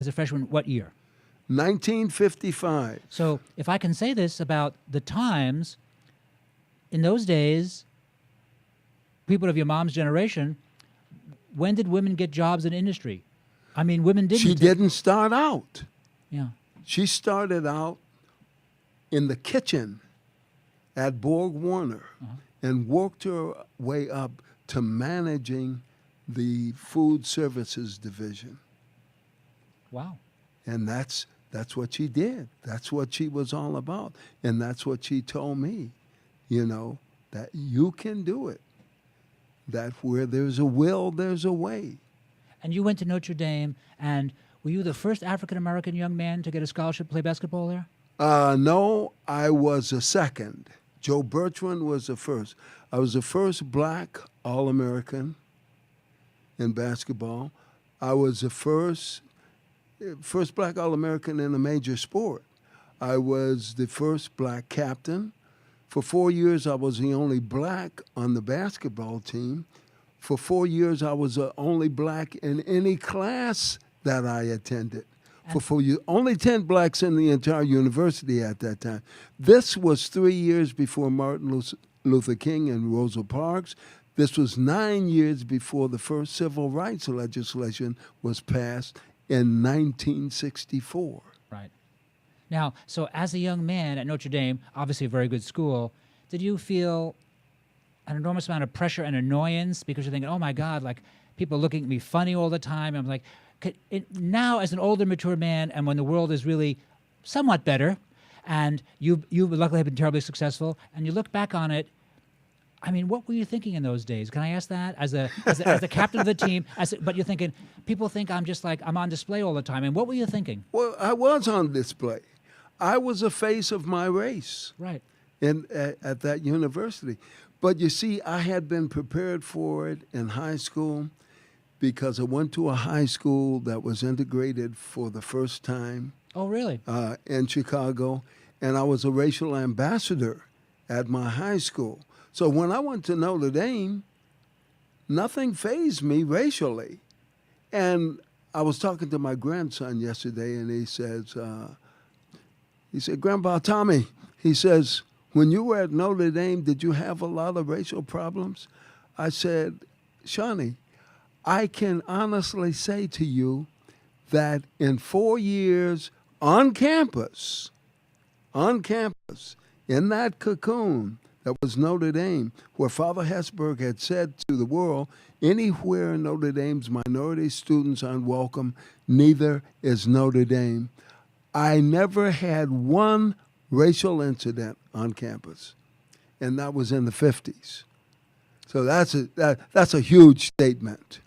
as a freshman, what year? 1955. So if I can say this about the times, in those days, people of your mom's generation, when did women get jobs in industry? I mean, women didn't. She didn't start out. Yeah. She started out in the kitchen at Borg Warner and worked her way up to managing the food services division. Wow. And that's what she did. That's what she was all about. And that's what she told me, that you can do it. That where there's a will, there's a way. And you went to Notre Dame, and were you the first African-American young man to get a scholarship to play basketball there? No, I was a second. Joe Bertrand was the first. I was the first black All-American in basketball. I was the first black All-American in a major sport. I was the first black captain. For 4 years, I was the only black on the basketball team. For 4 years, I was the only black in any class that I attended. For 4 years, only 10 blacks in the entire university at that time. This was 3 years before Martin Luther King and Rosa Parks. This was 9 years before the first civil rights legislation was passed in 1964. Right. Now, so as a young man at Notre Dame, obviously a very good school, did you feel an enormous amount of pressure and annoyance because you're thinking, oh my God, like people are looking at me funny all the time? I'm like, now as an older, mature man, and when the world is really somewhat better, and you luckily have been terribly successful, and you look back on it, I mean, what were you thinking in those days? Can I ask that? As the captain of the team, but you're thinking, people think I'm just like, I'm on display all the time. And what were you thinking? Well, I was on display. I was the face of my race. Right. At that university. But you see, I had been prepared for it in high school because I went to a high school that was integrated for the first time. Oh, really? In Chicago. And I was a racial ambassador at my high school. So when I went to Notre Dame, nothing fazed me racially. And I was talking to my grandson yesterday, and he said, Grandpa Tommy, he says, when you were at Notre Dame, did you have a lot of racial problems? I said, Shawnee, I can honestly say to you that in 4 years on campus, in that cocoon that was Notre Dame, where Father Hesburgh had said to the world, anywhere in Notre Dame's minority students unwelcome, neither is Notre Dame. I never had one racial incident on campus, and that was in the 50s. So that's a huge statement.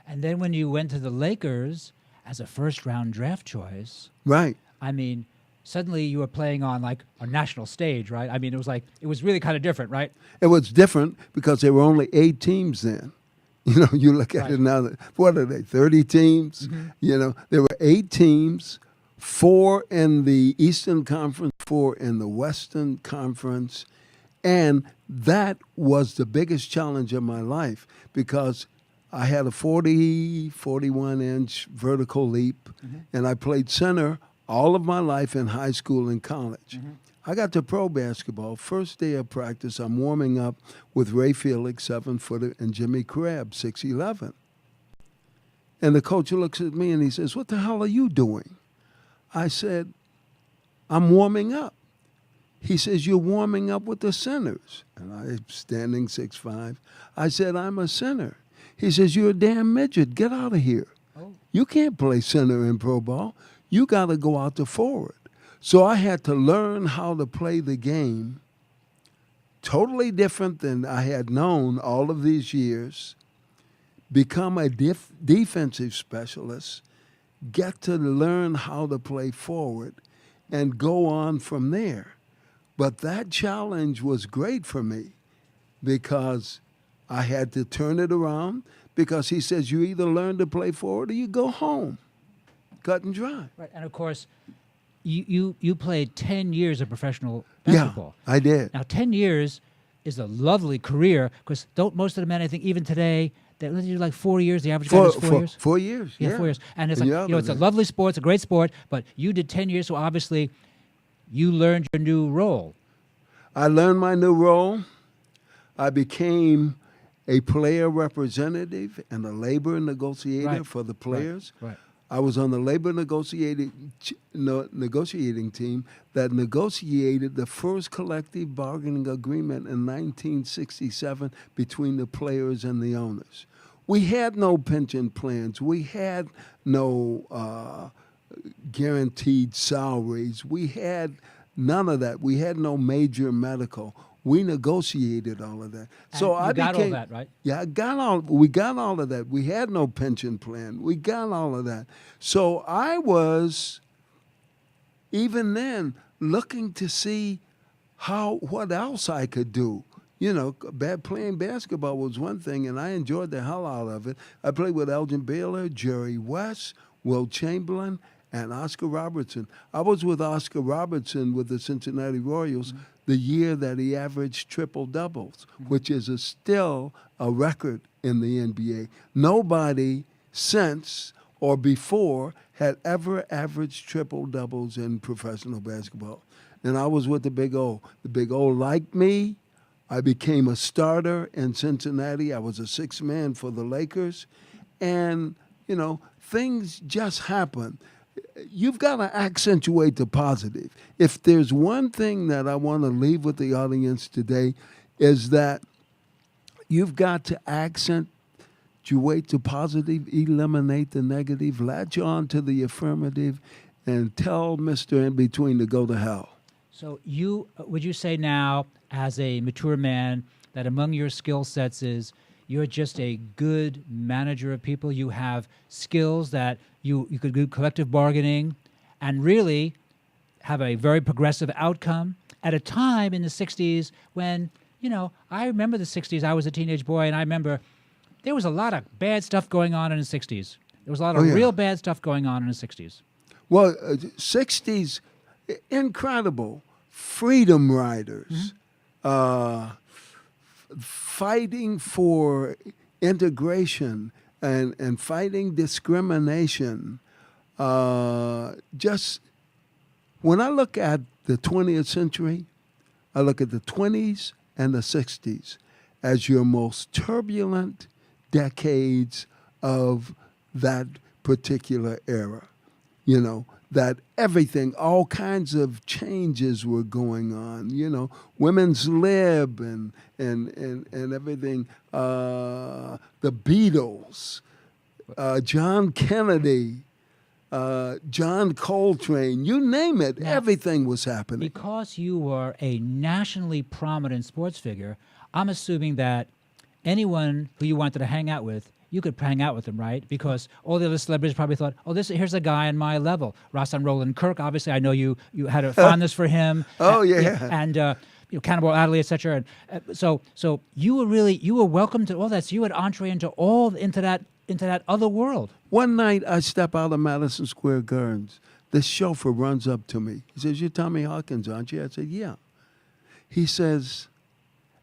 And then when you went to the Lakers as a first-round draft choice, right? I mean, suddenly you were playing on like a national stage, right? I mean, it was really kind of different, right? It was different because there were only 8 teams then. You look at it now. What are they? 30 teams. Mm-hmm. There were 8 teams. 4 in the Eastern Conference, 4 in the Western Conference. And that was the biggest challenge of my life because I had a 41-inch vertical leap, and I played center all of my life in high school and college. I got to pro basketball. First day of practice, I'm warming up with Ray Felix, 7-footer, and Jimmy Crabb, 6'11". And the coach looks at me and he says, "What the hell are you doing?" I said, "I'm warming up." He says, "You're warming up with the centers." And I'm standing 6'5". I said, "I'm a center." He says, "You're a damn midget. Get out of here. You can't play center in pro ball. You got to go out to forward." So I had to learn how to play the game totally different than I had known all of these years, become a defensive specialist, get to learn how to play forward, and go on from there. But that challenge was great for me because I had to turn it around because he says you either learn to play forward or you go home. Cut and dry. Right, and of course, you played 10 years of professional basketball. Yeah, I did. Now, 10 years is a lovely career because don't most of the men, I think, even today, They let you do like 4 years. The average guy does 4 years. 4 years. Yeah, 4 years. And it's And like, it's a lovely sport. It's a great sport. But you did 10 years, so obviously you learned your new role. I learned my new role. I became a player representative and a labor negotiator for the players. Right. I was on the labor negotiating team that negotiated the first collective bargaining agreement in 1967 between the players and the owners. We had no pension plans. We had no guaranteed salaries. We had none of that. We had no major medical. We negotiated all of that. And so you I got became, all that, right? Yeah, we got all of that. We had no pension plan. We got all of that. So I was, even then, looking to see what else I could do. You know, playing basketball was one thing, and I enjoyed the hell out of it. I played with Elgin Baylor, Jerry West, Will Chamberlain, and Oscar Robertson. I was with Oscar Robertson with the Cincinnati Royals the year that he averaged triple-doubles, which is still a record in the NBA. Nobody since or before had ever averaged triple-doubles in professional basketball. And I was with the Big O. The Big O liked me. I became a starter in Cincinnati. I was a sixth man for the Lakers. And, you know, things just happen. You've got to accentuate the positive. If there's one thing that I want to leave with the audience today is that you've got to accentuate the positive, eliminate the negative, latch on to the affirmative, and tell Mr. In Between to go to hell. So would you say now, as a mature man, that among your skill sets is you're just a good manager of people? You have skills that you could do collective bargaining and really have a very progressive outcome at a time in the 60s when, you know, I remember the 60s. I was a teenage boy, and I remember there was a lot of bad stuff going on in the 60s. There was a lot of real bad stuff going on in the 60s. Well, 60s, incredible. Freedom riders, fighting for integration and fighting discrimination. Just when I look at the 20th century, I look at the 20s and the 60s as your most turbulent decades of that particular era. You know, that everything, all kinds of changes were going on. You know, women's lib and everything. The Beatles, John Kennedy, John Coltrane, you name it, now, everything was happening. Because you were a nationally prominent sports figure, I'm assuming that anyone who you wanted to hang out with, you could hang out with them, right? Because all the other celebrities probably thought, oh, here's a guy on my level. Rahsaan Roland Kirk, obviously, I know you had a fondness for him. Oh, yeah. And Cannonball Adderley, et cetera. And, so you were welcome to all that. So you had entree into that other world. One night, I step out of Madison Square Gardens. The chauffeur runs up to me. He says, "You're Tommy Hawkins, aren't you?" I said, "Yeah." He says,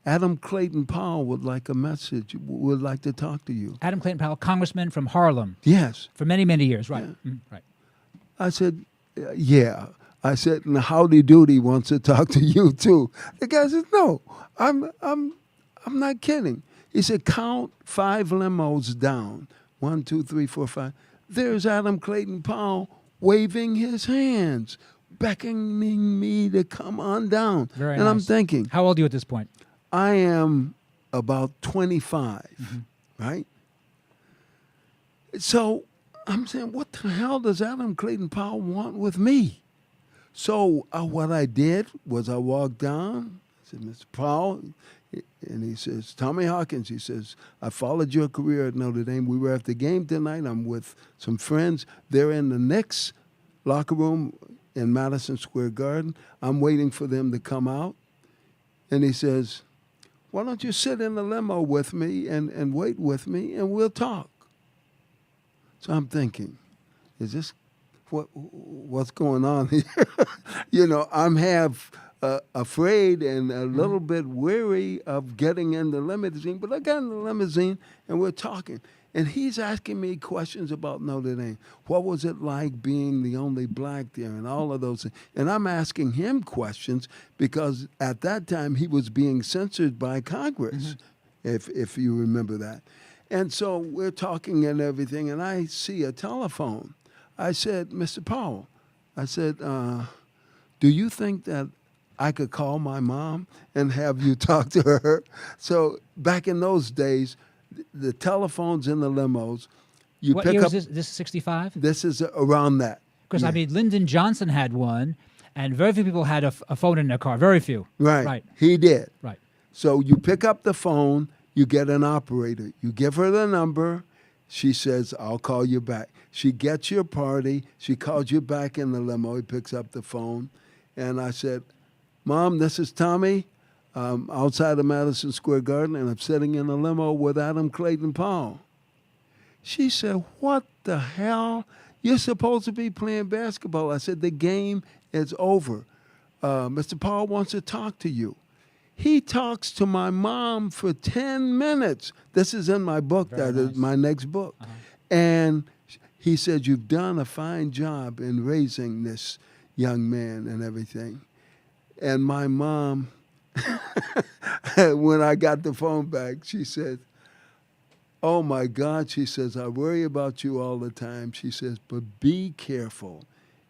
"Adam Clayton Powell would like to talk to you." Adam Clayton Powell, congressman from Harlem. Yes. For many, many years, right. Yeah. Right. I said, "Yeah." I said, "And Howdy Doody wants to talk to you too." The guy says, "No, I'm not kidding." He said, "Count 5 limos down. 1, 2, 3, 4, 5. There's Adam Clayton Powell waving his hands, beckoning me to come on down." Very and nice. I'm thinking, how old are you at this point? I am about 25, right? So I'm saying, what the hell does Adam Clayton Powell want with me? So what I did was I walked down, I said, "Mr. Powell," and he says, "Tommy Hawkins," he says, "I followed your career at Notre Dame. We were at the game tonight. I'm with some friends. They're in the Knicks locker room in Madison Square Garden. I'm waiting for them to come out." And he says, "Why don't you sit in the limo with me and wait with me and we'll talk?" So I'm thinking, is this what's going on here? You know, I'm half afraid and a little bit weary of getting in the limousine. But I got in the limousine, and we're talking. And he's asking me questions about Notre Dame. What was it like being the only black there and all of those things? And I'm asking him questions because at that time he was being censored by Congress, if you remember that. And so we're talking and everything, and I see a telephone. I said, Mr. Powell, I said, do you think that I could call my mom and have you talk to her? So back in those days, the telephones in the limos, you What pick year up. is this? This is 65? This is around that. Because, Yeah. I mean, Lyndon Johnson had one, and very few people had a phone in their car. Very few. Right. Right. He did. Right. So you pick up the phone, you get an operator. You give her the number. She says, I'll call you back. She gets your party. She calls you back in the limo. He picks up the phone. And I said, Mom, this is Tommy. Outside of Madison Square Garden, and I'm sitting in a limo with Adam Clayton Powell. She said, what the hell? You're supposed to be playing basketball. I said, the game is over. Mr. Powell wants to talk to you. He talks to my mom for 10 minutes. This is in my book. Very That is nice. my next book. And he said, you've done a fine job in raising this young man and everything. And my mom, when I got the phone back, she said, oh, my God, she says, I worry about you all the time. She says, but be careful.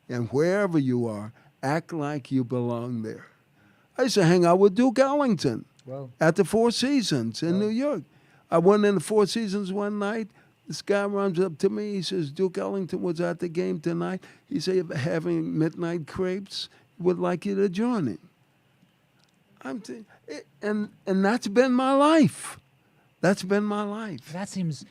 And wherever you are, act like you belong there. I used to hang out with Duke Ellington Well, at the Four Seasons in New York. I went in the Four Seasons one night. This guy runs up to me. He says, Duke Ellington was at the game tonight. He said, having midnight crepes, would like you to join him. And that's been my life. That's been my life. that seems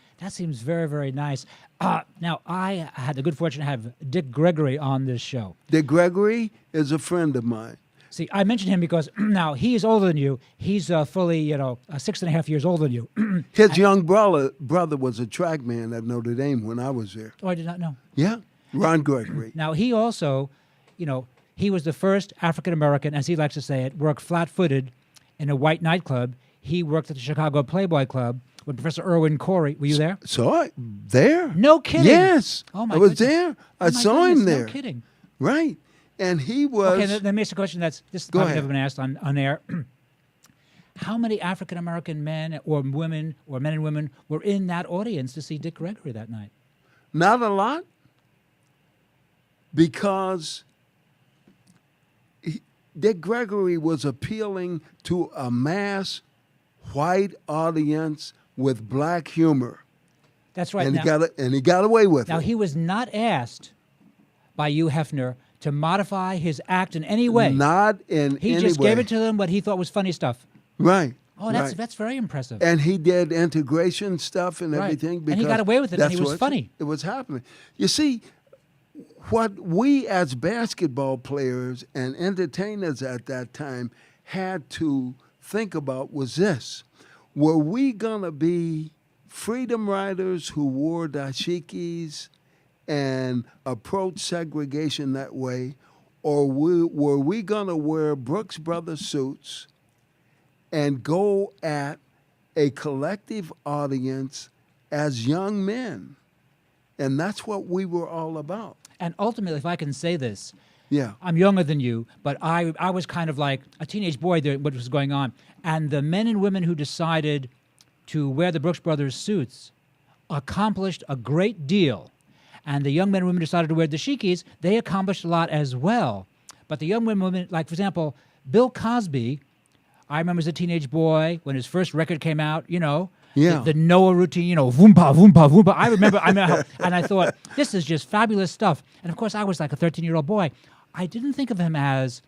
very, very nice. Now, I had the good fortune to have Dick Gregory on this show. Dick Gregory is a friend of mine. See, I mentioned him because now he is older than you. He's fully, 6.5 years older than you. His young brother was a track man at Notre Dame when I was there. Oh, I did not know. Yeah, Ron Gregory. Now, he also, he was the first African-American, as he likes to say it, worked flat-footed in a white nightclub. He worked at the Chicago Playboy Club with Professor Irwin Corey. Were you there? Saw it there. No kidding. Yes. Oh, my I was goodness. there. I Oh, my saw him goodness, there. No kidding. Right. And he was. Okay, let me ask a question that's this Go probably ahead. never been asked on air. How many African American men or women or men and women were in that audience to see Dick Gregory that night? Not a lot, because Dick Gregory was appealing to a mass white audience with black humor, That's right. and Now, he got away with now it. he was not asked by Hugh Hefner to modify his act in any way. Not in He any just way. gave it to them what he thought was funny stuff. Right. Oh, that's right. that's very impressive. And he did integration stuff and Right. everything. And he because got away with it, and that's he was what funny. It was happening. You see, what we as basketball players and entertainers at that time had to think about was this. Were we going to be freedom riders who wore dashikis and approach segregation that way, or were we going to wear Brooks Brothers suits and go at a collective audience as young men? And that's what we were all about. And ultimately, if I can say this, Yeah. I'm younger than you, but I was kind of like a teenage boy there, what was going on. And the men and women who decided to wear the Brooks Brothers suits accomplished a great deal. And the young men and women decided to wear the dashikis, they accomplished a lot as well. But the young men and women, like, for example, Bill Cosby, I remember as a teenage boy when his first record came out, Yeah. the Noah routine, voompa, voompa, voompa. I remember and I thought, this is just fabulous stuff. And of course, I was like a 13-year-old boy. I didn't think of him as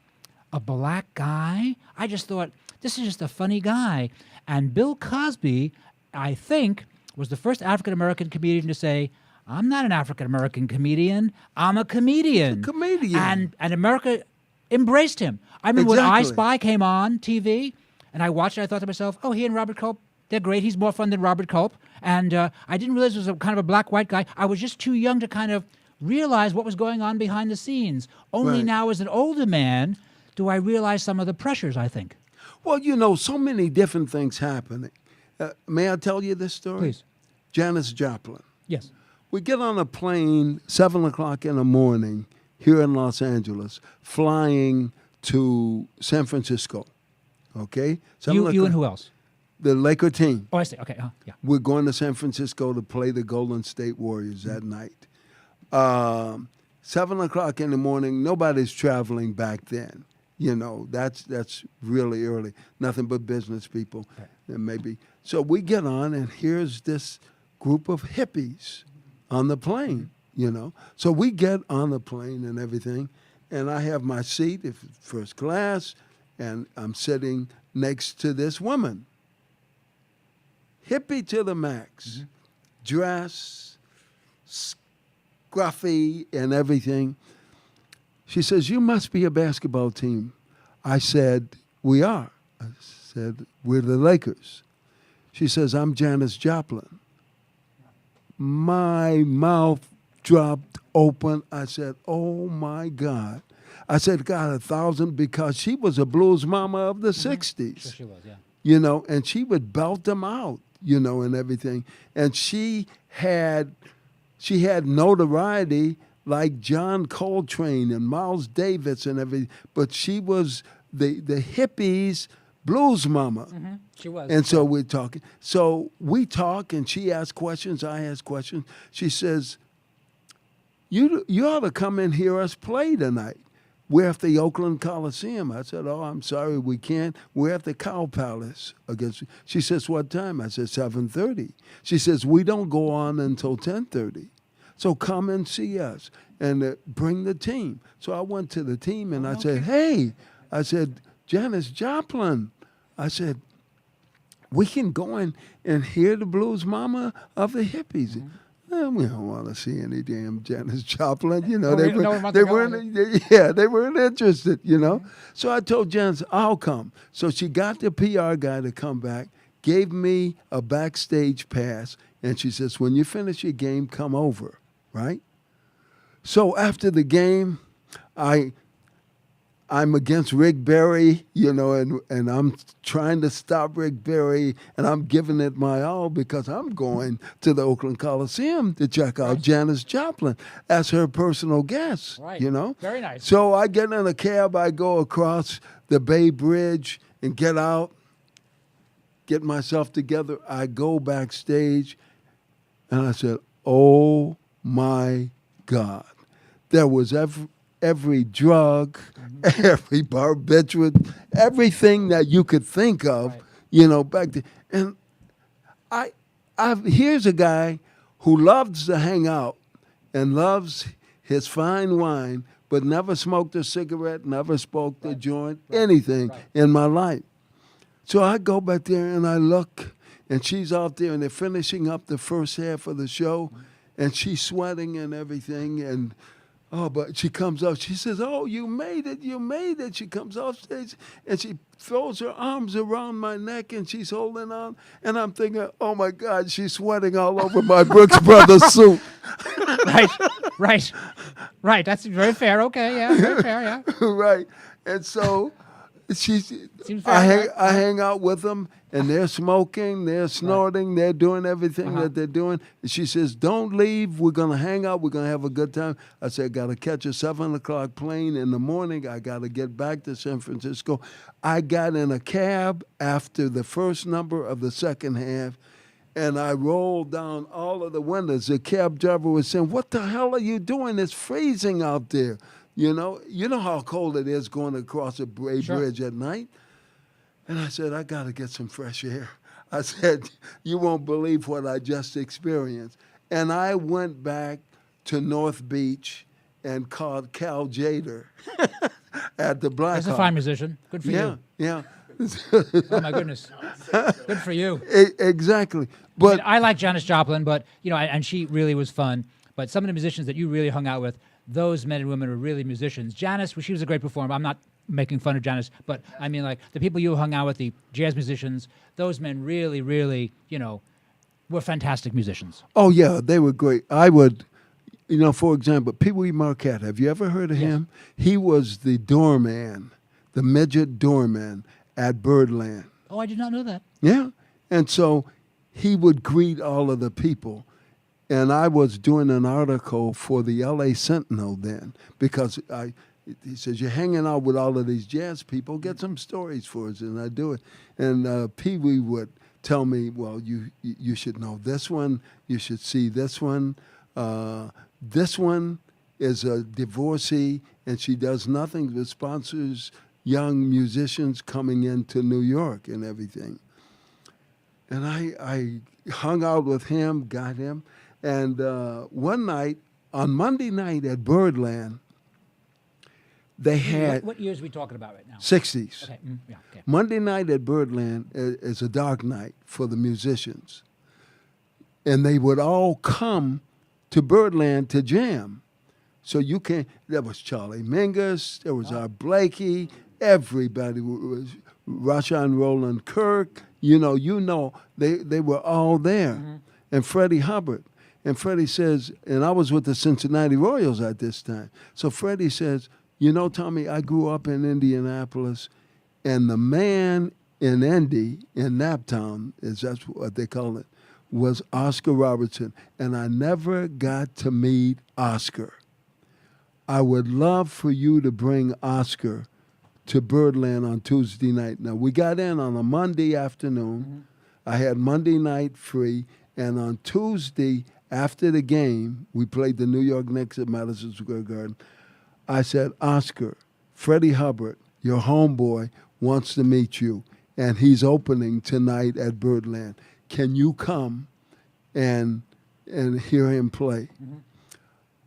a black guy. I just thought, this is just a funny guy. And Bill Cosby, I think, was the first African-American comedian to say, I'm not an African-American comedian. I'm a comedian. A comedian. And America embraced him. I remember when I Exactly. Spy came on TV, and I watched it, I thought to myself, oh, he and Robert Culp, they're great. He's more fun than Robert Culp. And I didn't realize it was a kind of a black-white guy. I was just too young to kind of realize what was going on behind the scenes. Only Right. now, as an older man, do I realize some of the pressures, I think. Well, you know, so many different things happening. May I tell you this story? Please. Janis Joplin. Yes. We get on a plane 7 o'clock in the morning here in Los Angeles, flying to San Francisco. Okay? You and who else? The Laker team. Oh, I see. Okay. Yeah. We're going to San Francisco to play the Golden State Warriors that night. 7 o'clock in the morning, nobody's traveling back then. You know, that's really early. Nothing but business people, and maybe. So we get on, and here's this group of hippies on the plane, you know. So we get on the plane and everything, and I have my seat, if first class, and I'm sitting next to this woman. Hippie to the max, dress, scruffy, and everything. She says, "You must be a basketball team." I said, "We are." I said, "We're the Lakers." She says, "I'm Janis Joplin." My mouth dropped open. I said, "Oh, my God." I said, "God, 1,000," because she was a blues mama of the 60s. Sure she was, yeah. You know, and she would belt them out, you know, and everything. And she had notoriety like John Coltrane and Miles Davis and everything, but she was the hippies' blues mama. She was. And so we're talking. So we talk, and she asks questions, I ask questions. She says, you ought to come and hear us play tonight. We're at the Oakland Coliseum. I said, "Oh, I'm sorry, we can't. We're at the Cow Palace." She says, "What time?" I said, 7:30. She says, "We don't go on until 10:30. So come and see us and bring the team." So I went to the team, and I said, "Hey," I said, "Janis Joplin." I said, "We can go in and hear the blues mama of the hippies." We don't want to see any damn Janis Joplin, you know. They weren't interested, you know. So I told Janis, "I'll come." So she got the PR guy to come back, gave me a backstage pass, and she says, "When you finish your game, come over," right? So after the game, I'm against Rick Barry, you know, and I'm trying to stop Rick Barry, and I'm giving it my all because I'm going to the Oakland Coliseum to check out Janis Joplin as her personal guest, you know. Very nice. So I get in a cab, I go across the Bay Bridge and get out, get myself together. I go backstage, and I said, "Oh, my God." There was every drug, every barbiturate, everything that you could think of, you know, back then. And here's a guy who loves to hang out and loves his fine wine, but never smoked a cigarette, never smoked a joint, anything in my life. So I go back there and I look, and she's out there, and they're finishing up the first half of the show, and she's sweating and everything, and but she comes up. She says, "Oh, you made it, you made it." She comes off stage, and she throws her arms around my neck, and she's holding on. And I'm thinking, "Oh, my God, she's sweating all over my Brooks Brothers suit." Right. That's very fair. Okay, yeah, very fair, yeah. Right. And so I hang out with them, and they're smoking, they're snorting, they're doing everything that they're doing. And she says, "Don't leave. We're going to hang out. We're going to have a good time." I said, "I got to catch a 7 o'clock plane in the morning. I got to get back to San Francisco." I got in a cab after the first number of the second half, and I rolled down all of the windows. The cab driver was saying, "What the hell are you doing? It's freezing out there." You know how cold it is going across a bridge at night? And I said, "I got to get some fresh air." I said, "You won't believe what I just experienced." And I went back to North Beach and called Cal Jader at the Black He's a fine musician. Good for you. Yeah. Oh, my goodness. Good for you. Exactly. But I like Janis Joplin, but, you know, and she really was fun. But some of the musicians that you really hung out with, those men and women were really musicians. Janis, she was a great performer. I'm not making fun of Janis, but I mean, like, the people you hung out with, the jazz musicians, those men really, really, you know, were fantastic musicians. Oh, yeah, they were great. I would, for example, Pee Wee Marquette. Have you ever heard of him? He was the doorman the midget doorman at Birdland. Oh, I did not know that. Yeah. And so he would greet all of the people. And I was doing an article for the LA Sentinel then because he says, you're hanging out with all of these jazz people, get some stories for us. And I do it. And Pee Wee would tell me, well, you should know this one. You should see this one. This one is a divorcee, and she does nothing but sponsors young musicians coming into New York and everything. And I hung out with him, got him. And one night, on Monday night at Birdland, they had... What years are we talking about right now? 60s. Okay. Yeah, okay. Monday night at Birdland is a dark night for the musicians. And they would all come to Birdland to jam. So you can... There was Charlie Mingus, there was Art Blakey, everybody was... Rashawn Roland Kirk, you know, they were all there. Mm-hmm. And Freddie Hubbard. And Freddie says, and I was with the Cincinnati Royals at this time. So Freddie says, you know, Tommy, I grew up in Indianapolis, and the man in Indy, in Naptown, that's what they call it, was Oscar Robertson. And I never got to meet Oscar. I would love for you to bring Oscar to Birdland on Tuesday night. Now, we got in on a Monday afternoon. Mm-hmm. I had Monday night free. And on Tuesday, after the game, we played the New York Knicks at Madison Square Garden. I said, Oscar, Freddie Hubbard, your homeboy, wants to meet you. And he's opening tonight at Birdland. Can you come and hear him play? Mm-hmm.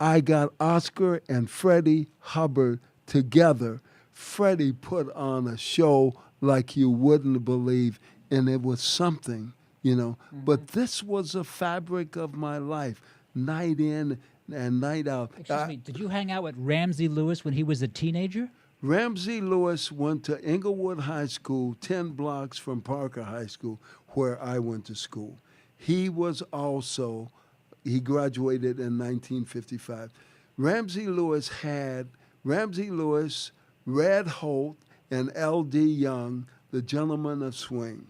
I got Oscar and Freddie Hubbard together. Freddie put on a show like you wouldn't believe, and it was something, you know. Mm-hmm. But this was a fabric of my life, night in and night out. Excuse me, did you hang out with Ramsey Lewis when he was a teenager? Ramsey Lewis went to Inglewood High School, 10 blocks from Parker High School, where I went to school. He graduated in 1955. Ramsey Lewis, Red Holt, and L.D. Young, the Gentlemen of Swing.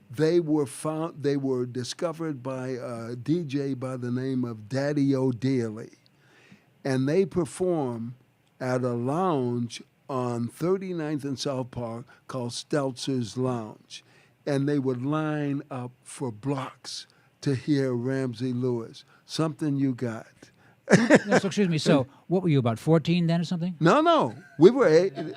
They were discovered by a DJ by the name of Daddy O'Daly. And they performed at a lounge on 39th and South Park called Stelzer's Lounge. And they would line up for blocks to hear Ramsey Lewis. Something you got. No, so excuse me. So, what were you, about 14 then or something? No. We were 18.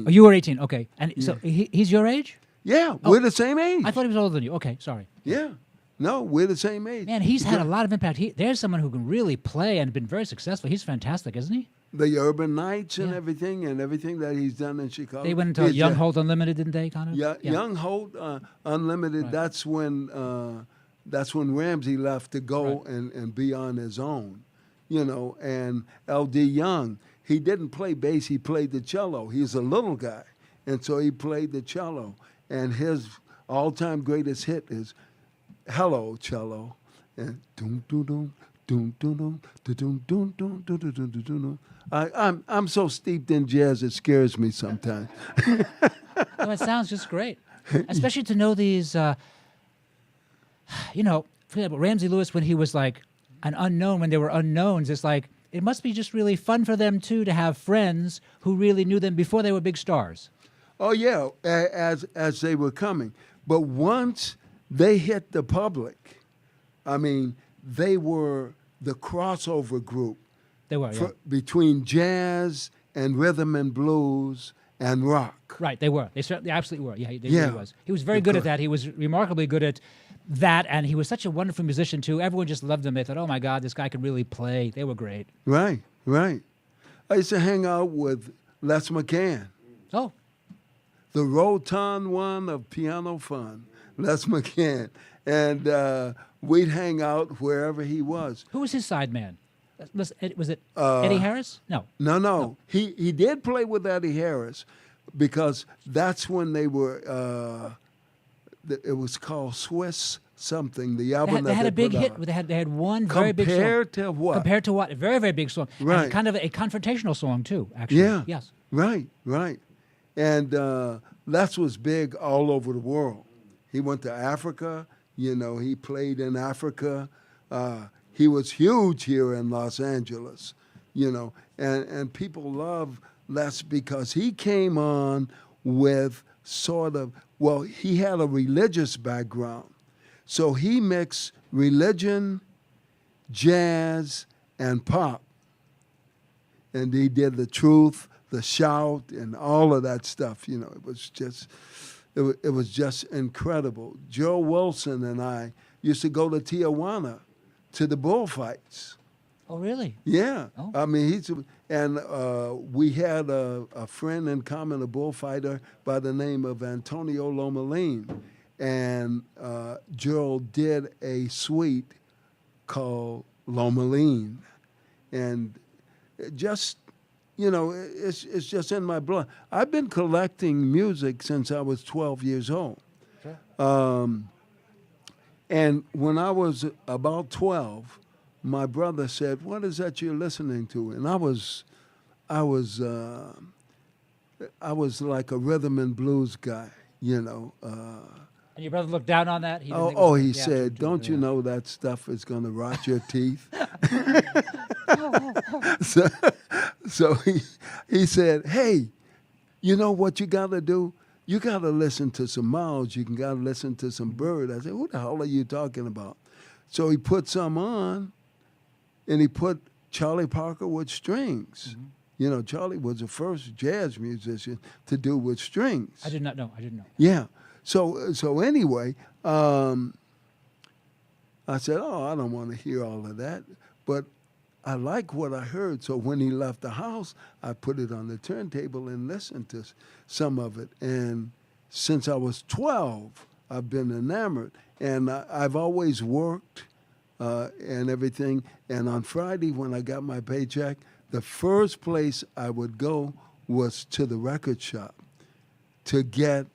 Oh, you were 18. Okay. And so he's your age? Yeah, we're the same age. I thought he was older than you. Okay, sorry. Yeah. No, we're the same age. Man, he's had a lot of impact. There's someone who can really play and been very successful. He's fantastic, isn't he? The Urban Nights and everything that he's done in Chicago. They went into Young Holt Unlimited, didn't they? Kind of. Yeah. Young Holt Unlimited. Right. That's when Ramsey left to go and be on his own, you know. And L.D. Young, he didn't play bass. He played the cello. He's a little guy, and so he played the cello. And his all-time greatest hit is "Hello, Cello," and doom doom doom doom doom doom doom doom doom doom doom doom. I'm so steeped in jazz it scares me sometimes. No, it sounds just great, especially to know these. You know, for example, Ramsey Lewis when he was like an unknown, when they were unknowns, it's like it must be just really fun for them too to have friends who really knew them before they were big stars. Oh yeah, as they were coming, but once they hit the public, I mean, they were the crossover group. They were between jazz and rhythm and blues and rock. Right, they were. They certainly, absolutely were. Yeah, really was. He was very good at that. He was remarkably good at that, and he was such a wonderful musician too. Everyone just loved him. They thought, "Oh my God, this guy could really play." They were great. Right. I used to hang out with Les McCann. Oh. The Roton one of piano fun, Les McCann. And we'd hang out wherever he was. Who was his side man? Was it Eddie Harris? No. No. He did play with Eddie Harris because that's when they were, it was called Swiss something, the album they had a big hit. They had one very big song. Compared to what? Compared to what? A very, very big song. Right. And kind of a confrontational song too, actually. Yeah. Yes. Right. And Les was big all over the world. He went to Africa. You know, he played in Africa. He was huge here in Los Angeles, you know. And people love Les because he came on with sort of, well, he had a religious background. So he mixed religion, jazz, and pop. And he did the truth, the shout, and all of that stuff. You know, it was just incredible. Joe Wilson and I used to go to Tijuana to the bullfights. Oh, really? Yeah. Oh. I mean, we had a friend in common, a bullfighter by the name of Antonio Lomelin. And Joe did a suite called Lomelin. And just, you know, it's just in my blood. I've been collecting music since I was 12 years old. Sure. And when I was about 12, my brother said, "What is that you're listening to?" And I was like a rhythm and blues guy, you know. And your brother looked down on that? He didn't think it He was- yeah, said, true, "Don't you yeah. know that stuff is going to rot your teeth?" Oh. So he said, "Hey, you know what you got to do? You got to listen to some Miles. You got to listen to some Bird." I said, "Who the hell are you talking about?" So he put some on, and he put Charlie Parker with strings. Mm-hmm. You know, Charlie was the first jazz musician to do with strings. I did not know. Yeah. So anyway, I said, "Oh, I don't want to hear all of that," but I like what I heard. So when he left the house, I put it on the turntable and listened to some of it. And since I was 12, I've been enamored. And I've always worked and everything. And on Friday, when I got my paycheck, the first place I would go was to the record shop to get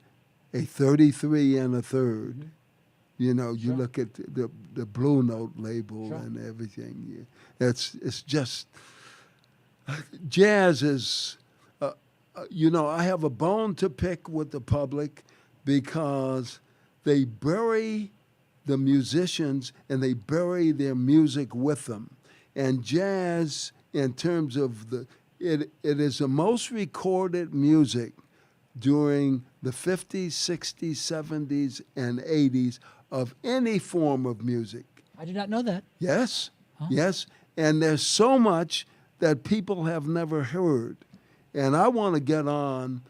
a 33 and a third. You know, you Sure. look at the Blue Note label Sure. and everything. It's just jazz is. You know, I have a bone to pick with the public because they bury the musicians and they bury their music with them. And jazz, in terms of it is the most recorded music during the 50s, 60s, 70s, and 80s of any form of music. I did not know that. Yes, Huh? yes. And there's so much that people have never heard. And I want to get on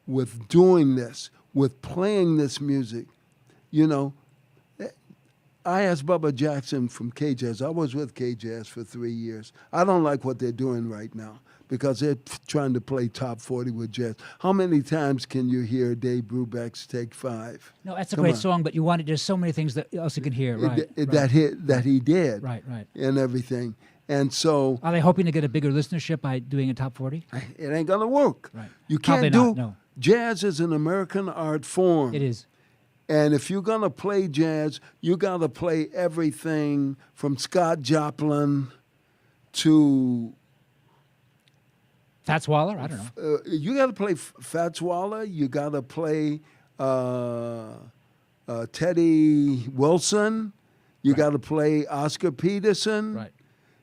with doing this, with playing this music. You know, I asked Bubba Jackson from K-Jazz. I was with K-Jazz for 3 years. I don't like what they're doing right now because they're trying to play top 40 with jazz. How many times can you hear Dave Brubeck's Take 5? No, that's a Come great on. song, but you wanted, there's so many things that else you can hear. Right. That he did. Right, right. And everything. And so Are they hoping to get a bigger listenership by doing a top 40? it ain't going to work. Right. You Probably can't not, do no. jazz is an American art form. It is. And if you're going to play jazz, you got to play everything from Scott Joplin to Fats Waller? I don't know. you got to play Fats Waller. You got to play Teddy Wilson. You Right. got to play Oscar Peterson. Right.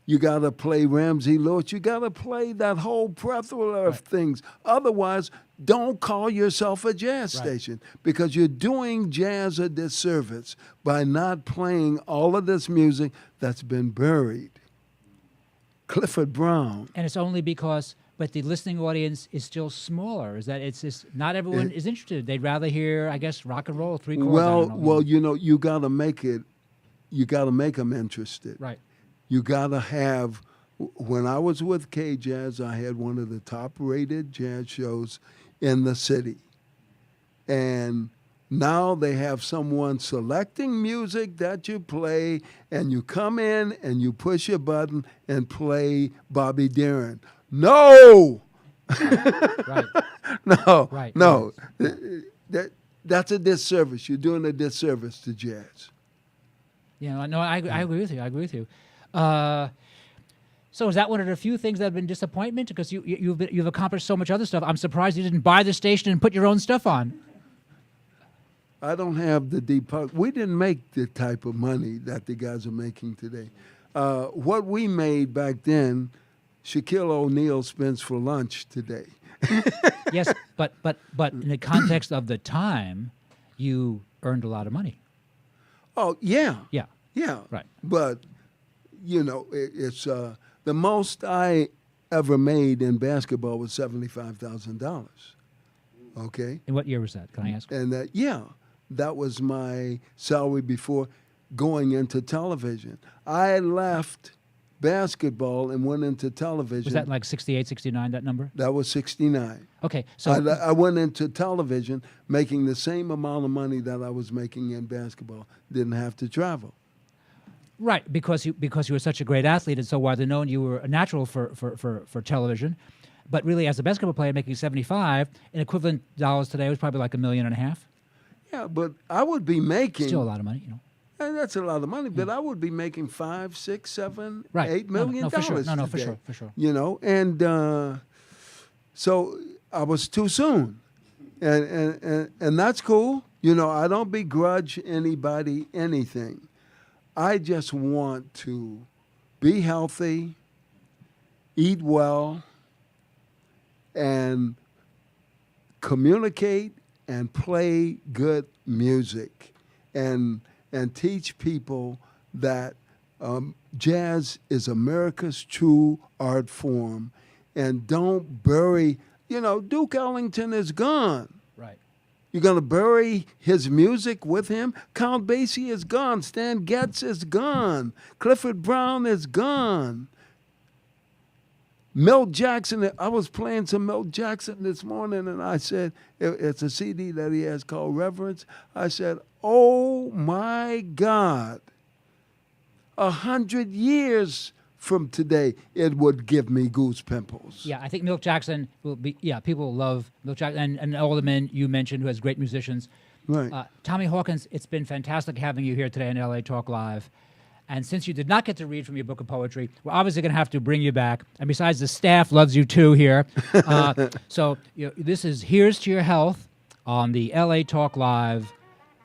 You got to play Ramsey Lewis. You got to play that whole plethora of Right. things. Otherwise, don't call yourself a jazz Right. station because you're doing jazz a disservice by not playing all of this music that's been buried. Clifford Brown. And it's only because, but the listening audience is still smaller. Is that it's just not everyone is interested. They'd rather hear, I guess, rock and roll, three chords. I don't know. Well, you know, you got to make it. You got to make them interested. Right. You got to have. When I was with K-Jazz, I had one of the top-rated jazz shows in the city, and now they have someone selecting music that you play, and you come in and you push a button and play Bobby Darin. No, Right. no, Right, no. That's a disservice. You're doing a disservice to jazz. Yeah, no, I agree with you. I agree with you. So is that one of the few things that have been disappointment? Because you've accomplished so much other stuff. I'm surprised you didn't buy the station and put your own stuff on. I don't have the deep pocket. We didn't make the type of money that the guys are making today. What we made back then, Shaquille O'Neal spends for lunch today. Yes, but in the context of the time, you earned a lot of money. Oh, yeah. Yeah. Yeah. Right. But, it's the most I ever made in basketball was $75,000. Okay? And what year was that? Can I ask? And that was my salary before going into television. I left basketball and went into television. Was that like 68, 69, that number? That was 69. Okay, so I went into television making the same amount of money that I was making in basketball. Didn't have to travel. right, because you were such a great athlete and so widely known, you were a natural for television. But really, as a basketball player making 75, in equivalent dollars today, it was probably like $1.5 million. Yeah, but I would be making Still a lot of money, you know. and that's a lot of money, but I would be making $5, $6, $7, Right. $8 million No, for sure. No, for today. sure. And so I was too soon, and that's cool. I don't begrudge anybody anything. I just want to be healthy, eat well, and communicate and play good music, and teach people that jazz is America's true art form, and don't bury. Duke Ellington is gone. Right. You're going to bury his music with him? Count Basie is gone. Stan Getz is gone. Clifford Brown is gone. Milt Jackson, I was playing some Milt Jackson this morning, and I said, it's a CD that he has called Reverence. I said, oh my God, 100 years from today, it would give me goose pimples. Yeah, I think Milt Jackson will be, people love Milt Jackson and all the men you mentioned who has great musicians. Right. Tommy Hawkins, it's been fantastic having you here today on LA Talk Live. And since you did not get to read from your book of poetry, we're obviously going to have to bring you back. And besides, the staff loves you too here. So this is Here's to Your Health on the LA Talk Live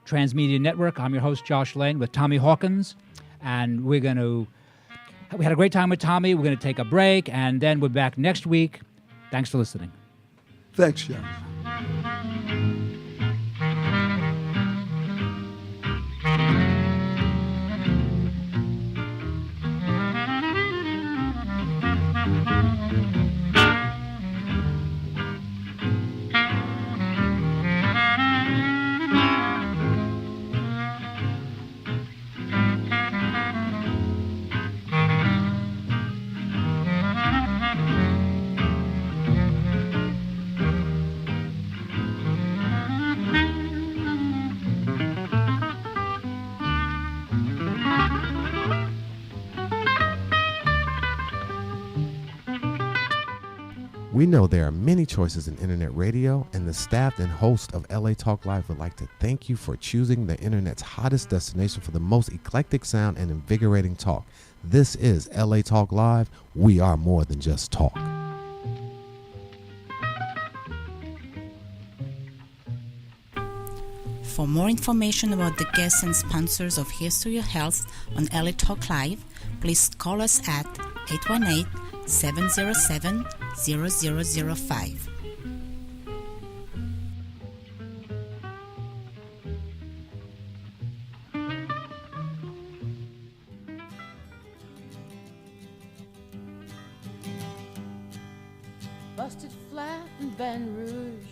Transmedia Network. I'm your host, Josh Lane, with Tommy Hawkins. And we had a great time with Tommy. We're going to take a break, and then we're back next week. Thanks for listening. Thanks, Josh. We know there are many choices in internet radio, and the staff and host of LA Talk Live would like to thank you for choosing the internet's hottest destination for the most eclectic sound and invigorating talk. This is LA Talk Live. We are more than just talk. For more information about the guests and sponsors of Here's to Your Health on LA Talk Live, please call us at 818-707-0005. Busted flat in Baton Rouge,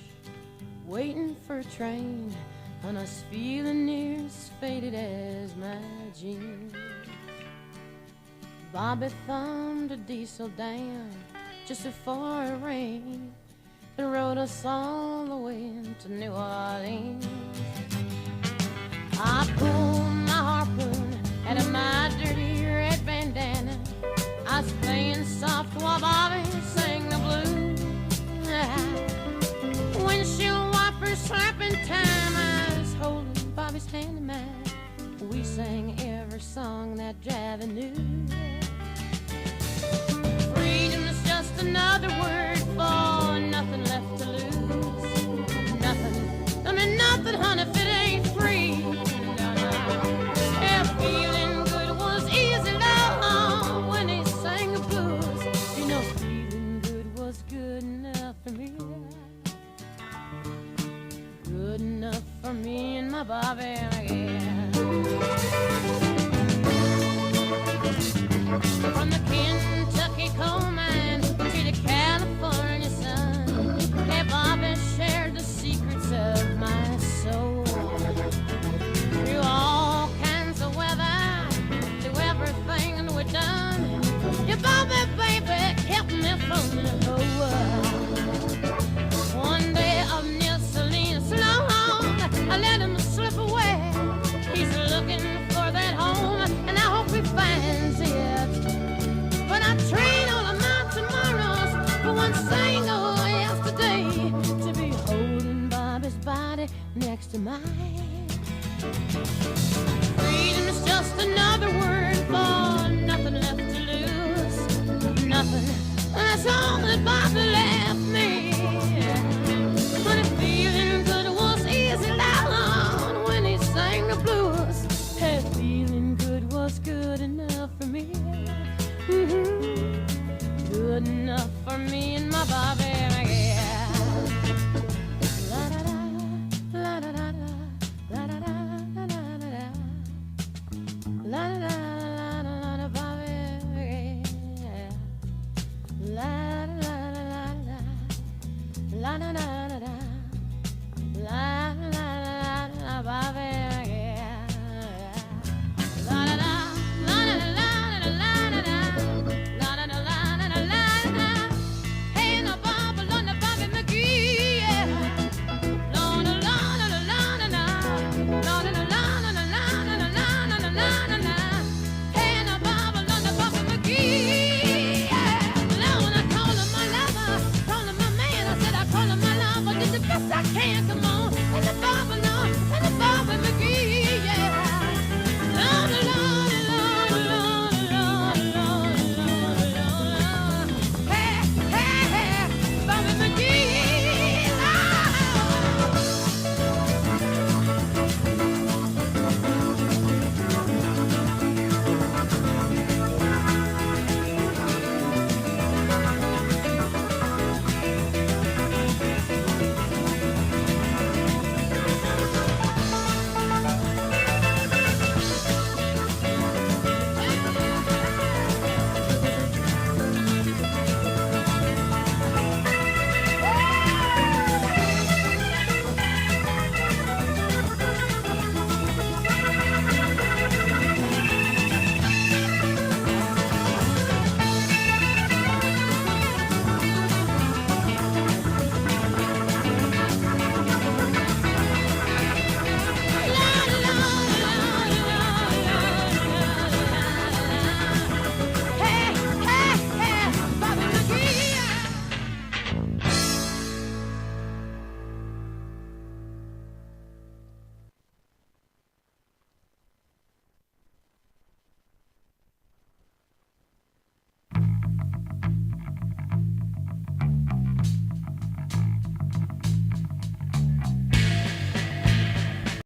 waiting for a train, and us feeling near as faded as my jeans. Bobby thumbed a diesel down just before it rained and rode us all the way to New Orleans. I pulled my harpoon out of my dirty red bandana. I was playing soft while Bobby sang the blues. Windshield wipers slapping time, I was holding Bobby's hand in mine. We sang every song that Javi knew. enough for me. Good enough for me and my Bobby, yeah. From the Kentucky coal mine to the California sun, hey, Bobby shared the secrets of my soul. Through all kinds of weather, through everything we've done, your Bobby, baby, kept me from the whole world. One day of near Selena's long, I let him slip away. He's looking for that home, and I hope he finds it. But I trade all of my tomorrows for one single yesterday, to be holding Bobby's body next to mine. Freedom is just another word for nothing left to lose. Nothing, that's all that Bobby left me. But feeling good was easy down when he sang the blues. Hey, feeling good was good enough for me. Good enough for me and my Bobby, yeah. La da da, la da da da, la da da da da da da, la da da da da, Bobby, yeah. La da da da da, la da da da da, la da da da, Bobby, yeah. La da da, la da da la da la da da. I can't, come on, and the Bible